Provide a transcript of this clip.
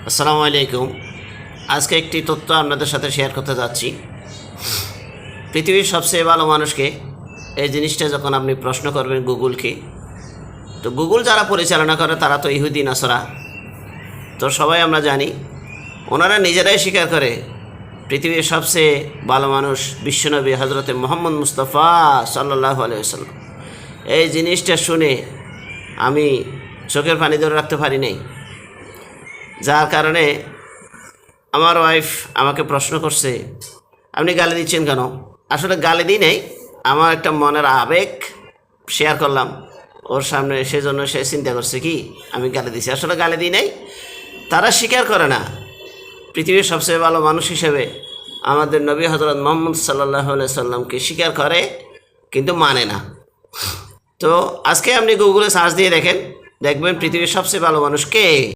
আসসালামু আলাইকুম। আজকে একটি তথ্য আপনাদের সাথে শেয়ার করতে যাচ্ছি। পৃথিবীর সবচেয়ে ভালো মানুষকে, এই জিনিসটা যখন আপনি প্রশ্ন করবেন গুগলকে, তো গুগল যারা পরিচালনা করে তারা তো ইহুদি নাসরা। তো সবাই আমরা জানি, ওনারা নিজেরাই স্বীকার করে পৃথিবীর সবচেয়ে ভালো মানুষ বিশ্বনবী হজরতে মোহাম্মদ মুস্তাফা সাল্লাল্লাহু আলাইহি ওয়াসাল্লাম। এই জিনিসটা শুনে আমি চোখের পানি ধরে রাখতে পারি নাই, যার কারণে আমার ওয়াইফ আমাকে প্রশ্ন করছে, আপনি গালি দিচ্ছেন কেন? আসলে গালি দিই নেই, আমার একটা মনের আবেগ শেয়ার করলাম ওর সামনে, সেজন্য সে চিন্তা করছে কি আমি গালি দিছি। আসলে গালি দিই নেই, তারা স্বীকার করে না পৃথিবীর সবচেয়ে ভালো মানুষ হিসেবে আমাদের নবী হজরত মোহাম্মদ সাল্লাল্লাহু আলাইহি সাল্লামকে স্বীকার করে, কিন্তু মানে না। তো আজকে আপনি গুগলে সার্চ দিয়ে দেখেন, দেখবেন পৃথিবীর সবচেয়ে ভালো মানুষ কে।